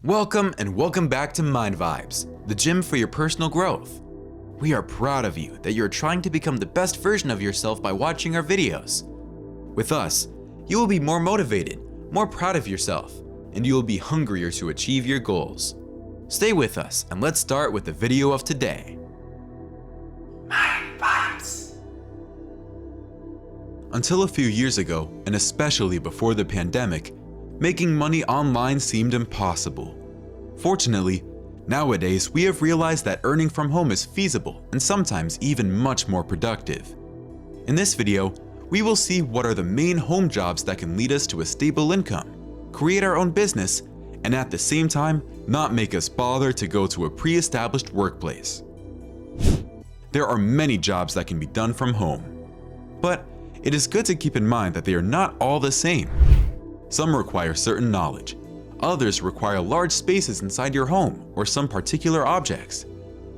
Welcome back to VIBEZ, the gym for your personal growth. We are proud of you that you're trying to become the best version of yourself by watching our videos. With us, you will be more motivated, more proud of yourself, and you will be hungrier to achieve your goals. Stay with us and let's start with the video of today. VIBEZ. Until a few years ago, and especially before the pandemic, making money online seemed impossible. Fortunately, nowadays we have realized that earning from home is feasible and sometimes even much more productive. In this video, we will see what are the main home jobs that can lead us to a stable income, create our own business, and at the same time, not make us bother to go to a pre-established workplace. There are many jobs that can be done from home, but it is good to keep in mind that they are not all the same. Some require certain knowledge, others require large spaces inside your home or some particular objects.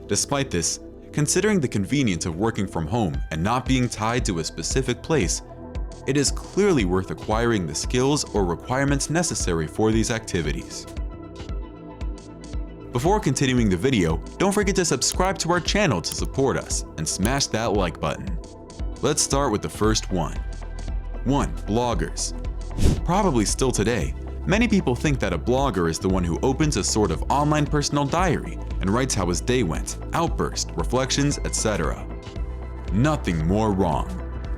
Despite this, considering the convenience of working from home and not being tied to a specific place, it is clearly worth acquiring the skills or requirements necessary for these activities. Before continuing the video, don't forget to subscribe to our channel to support us and smash that like button. Let's start with the first one. 1. Bloggers. Probably still today, many people think that a blogger is the one who opens a sort of online personal diary and writes how his day went, outbursts, reflections, etc. Nothing more wrong.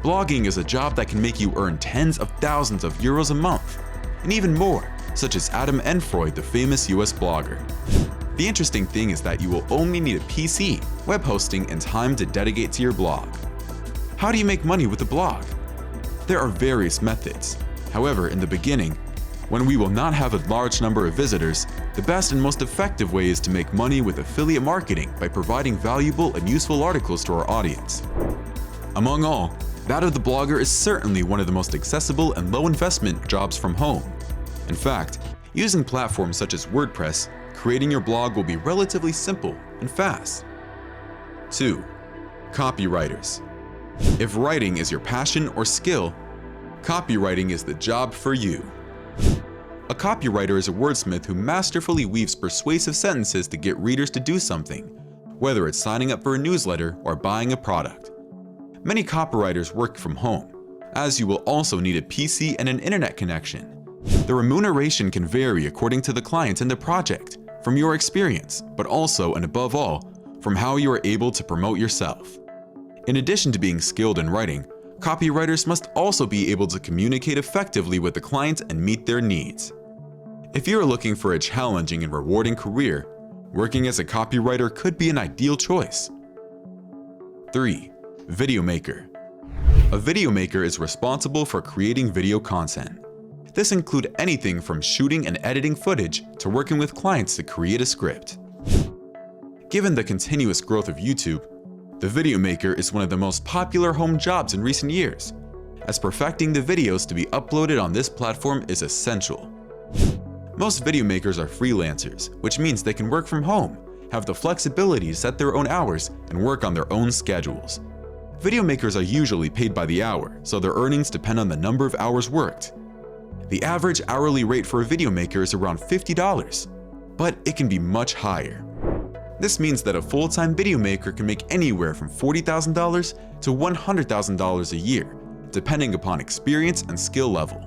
Blogging is a job that can make you earn tens of thousands of euros a month, and even more, such as Adam Enfroy, the famous US blogger. The interesting thing is that you will only need a PC, web hosting, and time to dedicate to your blog. How do you make money with a blog? There are various methods. However, in the beginning, when we will not have a large number of visitors, the best and most effective way is to make money with affiliate marketing by providing valuable and useful articles to our audience. Among all, that of the blogger is certainly one of the most accessible and low investment jobs from home. In fact, using platforms such as WordPress, creating your blog will be relatively simple and fast. 2. Copywriters. If writing is your passion or skill, copywriting is the job for you. A copywriter is a wordsmith who masterfully weaves persuasive sentences to get readers to do something, whether it's signing up for a newsletter or buying a product. Many copywriters work from home, as you will also need a PC and an internet connection. The remuneration can vary according to the client and the project, from your experience, but also and above all, from how you are able to promote yourself. In addition to being skilled in writing, copywriters must also be able to communicate effectively with the client and meet their needs. If you are looking for a challenging and rewarding career, working as a copywriter could be an ideal choice. 3. Video maker. A video maker is responsible for creating video content. This includes anything from shooting and editing footage to working with clients to create a script. Given the continuous growth of YouTube, the video maker is one of the most popular home jobs in recent years, as perfecting the videos to be uploaded on this platform is essential. Most video makers are freelancers, which means they can work from home, have the flexibility to set their own hours, and work on their own schedules. Video makers are usually paid by the hour, so their earnings depend on the number of hours worked. The average hourly rate for a video maker is around $50, but it can be much higher. This means that a full-time video maker can make anywhere from $40,000 to $100,000 a year, depending upon experience and skill level.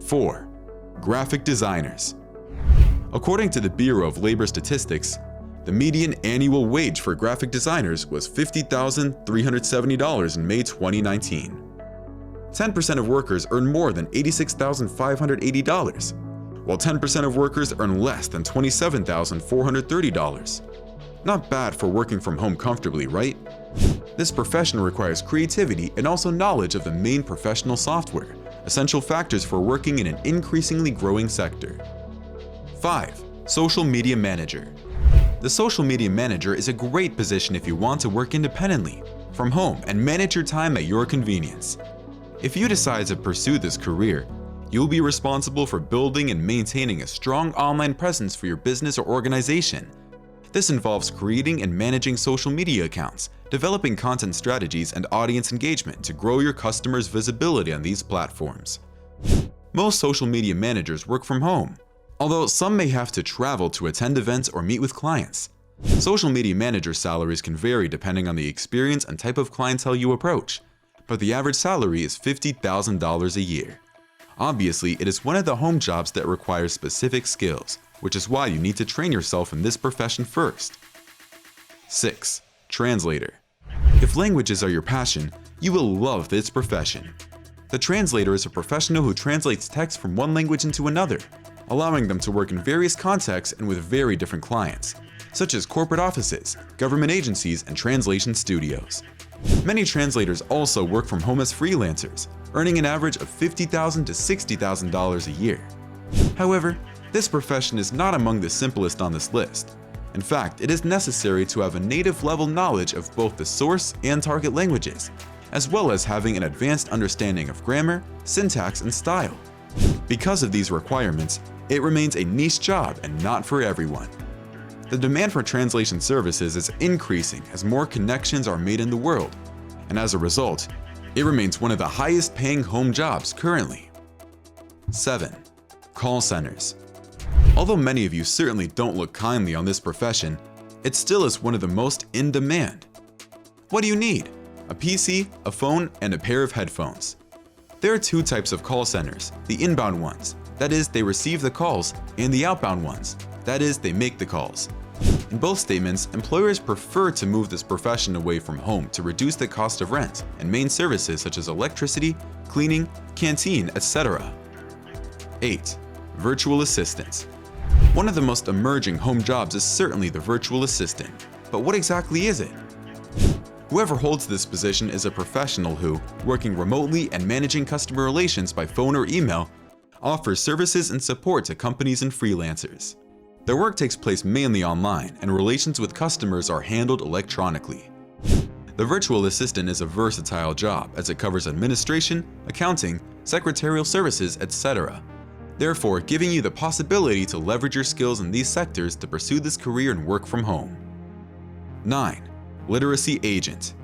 4. Graphic designers. According to the Bureau of Labor Statistics, the median annual wage for graphic designers was $50,370 in May 2019. 10% of workers earn more than $86,580. While 10% of workers earn less than $27,430. Not bad for working from home comfortably, right? This profession requires creativity and also knowledge of the main professional software, essential factors for working in an increasingly growing sector. 5. Social media manager. The social media manager is a great position if you want to work independently, from home, and manage your time at your convenience. If you decide to pursue this career, you'll be responsible for building and maintaining a strong online presence for your business or organization. This involves creating and managing social media accounts, developing content strategies and audience engagement to grow your customers' visibility on these platforms. Most social media managers work from home, Although some may have to travel to attend events or meet with clients. Social media manager salaries can vary depending on the experience and type of clientele you approach, but the average salary is $50,000 a year. Obviously, it is one of the home jobs that requires specific skills, which is why you need to train yourself in this profession first. 6. Translator. If languages are your passion, you will love this profession. The translator is a professional who translates text from one language into another, allowing them to work in various contexts and with very different clients, such as corporate offices, government agencies, and translation studios. Many translators also work from home as freelancers, earning an average of $50,000 to $60,000 a year. However, this profession is not among the simplest on this list. In fact, it is necessary to have a native level knowledge of both the source and target languages, as well as having an advanced understanding of grammar, syntax, and style. Because of these requirements, it remains a niche job and not for everyone. The demand for translation services is increasing as more connections are made in the world, and as a result, it remains one of the highest paying home jobs currently. 7. Call centers. Although many of you certainly don't look kindly on this profession, it still is one of the most in demand. What do you need? A PC, a phone, and a pair of headphones. There are two types of call centers, the inbound ones, that is, they receive the calls, and the outbound ones, that is, they make the calls. In both statements, employers prefer to move this profession away from home to reduce the cost of rent and main services such as electricity, cleaning, canteen, etc. 8. Virtual assistants. One of the most emerging home jobs is certainly the virtual assistant, but what exactly is it? Whoever holds this position is a professional who, working remotely and managing customer relations by phone or email, offers services and support to companies and freelancers. Their work takes place mainly online, and relations with customers are handled electronically. The virtual assistant is a versatile job as it covers administration, accounting, secretarial services, etc. Therefore, giving you the possibility to leverage your skills in these sectors to pursue this career and work from home. 9. Literacy agent.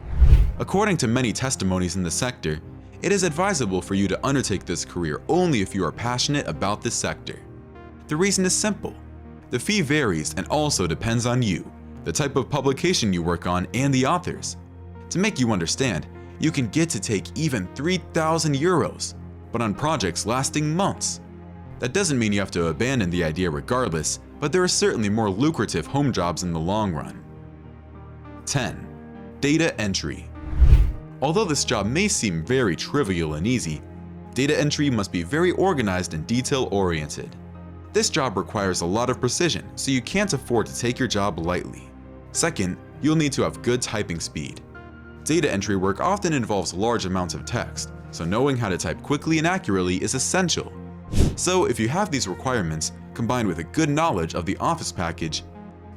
According to many testimonies in the sector, it is advisable for you to undertake this career only if you are passionate about this sector. The reason is simple. The fee varies and also depends on you, the type of publication you work on, and the authors. To make you understand, you can get to take even 3,000 euros, but on projects lasting months. That doesn't mean you have to abandon the idea regardless, but there are certainly more lucrative home jobs in the long run. 10. Data entry. Although this job may seem very trivial and easy, data entry must be very organized and detail-oriented. This job requires a lot of precision, so you can't afford to take your job lightly. Second, you'll need to have good typing speed. Data entry work often involves large amounts of text, so knowing how to type quickly and accurately is essential. So if you have these requirements, combined with a good knowledge of the Office package,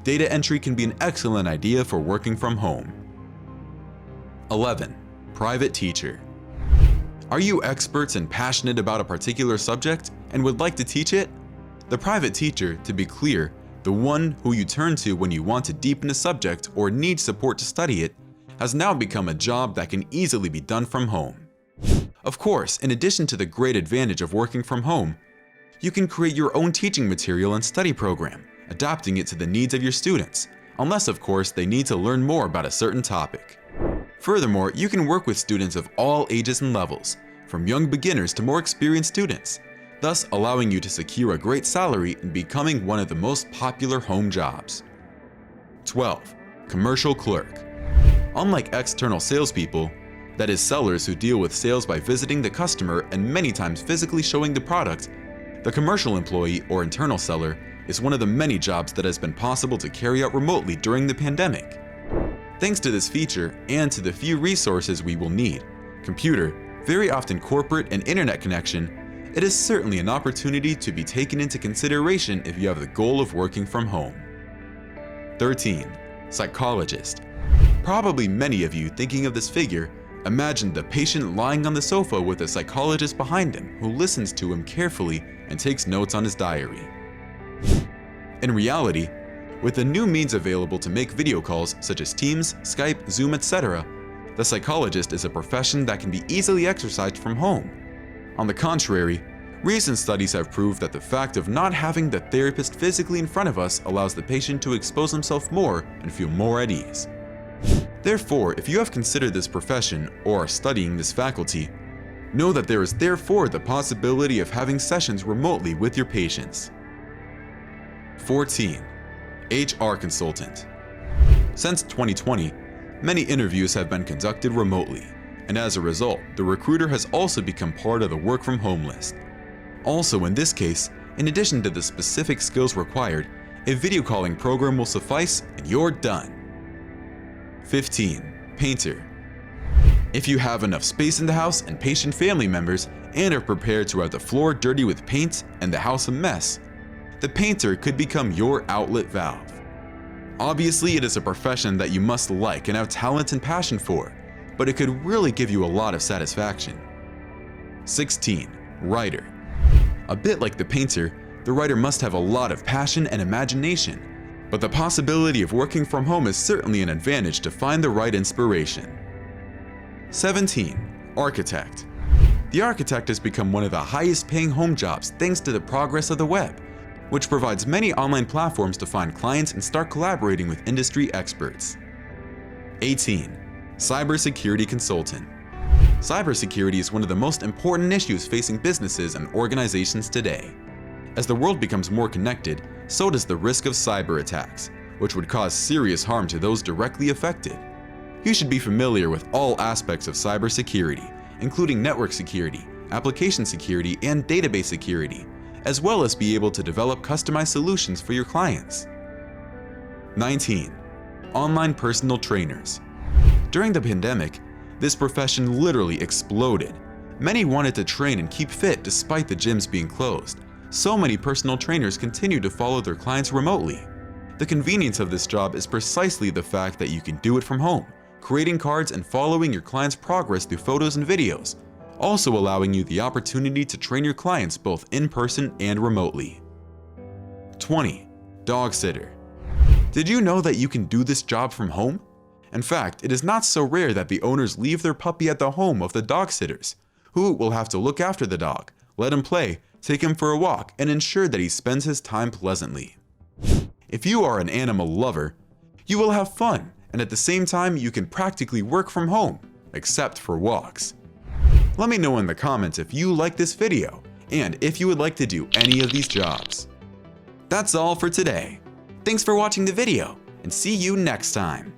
data entry can be an excellent idea for working from home. 11. Private teacher. Are you experts and passionate about a particular subject and would like to teach it? The private teacher, to be clear, the one who you turn to when you want to deepen a subject or need support to study it, has now become a job that can easily be done from home. Of course, in addition to the great advantage of working from home, you can create your own teaching material and study program, adapting it to the needs of your students, unless of course they need to learn more about a certain topic. Furthermore, you can work with students of all ages and levels, from young beginners to more experienced students, thus allowing you to secure a great salary and becoming one of the most popular home jobs. 12. Commercial clerk. Unlike external salespeople, that is sellers who deal with sales by visiting the customer and many times physically showing the product, the commercial employee or internal seller is one of the many jobs that has been possible to carry out remotely during the pandemic. Thanks to this feature and to the few resources we will need, computer, very often corporate and internet connection, it is certainly an opportunity to be taken into consideration if you have the goal of working from home. 13. Psychologist. Probably many of you thinking of this figure imagine the patient lying on the sofa with a psychologist behind him who listens to him carefully and takes notes on his diary. In reality, with the new means available to make video calls such as Teams, Skype, Zoom, etc., the psychologist is a profession that can be easily exercised from home. On the contrary, Recent studies have proved that the fact of not having the therapist physically in front of us allows the patient to expose himself more and feel more at ease. Therefore, if you have considered this profession or are studying this faculty, know that there is therefore the possibility of having sessions remotely with your patients. 14. HR consultant. Since 2020, many interviews have been conducted remotely, and as a result, the recruiter has also become part of the work from home list. Also in this case, in addition to the specific skills required, a video calling program will suffice and you're done. 15. Painter. If you have enough space in the house and patient family members and are prepared to have the floor dirty with paint and the house a mess, the painter could become your outlet valve. Obviously, it is a profession that you must like and have talent and passion for, but it could really give you a lot of satisfaction. 16. Writer. A bit like the painter, the writer must have a lot of passion and imagination, but the possibility of working from home is certainly an advantage to find the right inspiration. 17. Architect. The architect has become one of the highest paying home jobs thanks to the progress of the web, which provides many online platforms to find clients and start collaborating with industry experts. 18. Cybersecurity consultant. Cybersecurity is one of the most important issues facing businesses and organizations today. As the world becomes more connected, so does the risk of cyber attacks, which would cause serious harm to those directly affected. You should be familiar with all aspects of cybersecurity, including network security, application security, and database security, as well as be able to develop customized solutions for your clients. 19. Online personal trainers. During the pandemic, this profession literally exploded. Many wanted to train and keep fit despite the gyms being closed. So many personal trainers continue to follow their clients remotely. The convenience of this job is precisely the fact that you can do it from home, creating cards and following your client's progress through photos and videos, also allowing you the opportunity to train your clients both in person and remotely. 20. Dog sitter. Did you know that you can do this job from home? In fact, it is not so rare that the owners leave their puppy at the home of the dog sitters, who will have to look after the dog, let him play, take him for a walk, and ensure that he spends his time pleasantly. If you are an animal lover, you will have fun, and at the same time you can practically work from home, except for walks. Let me know in the comments if you like this video, and if you would like to do any of these jobs. That's all for today. Thanks for watching the video, and see you next time.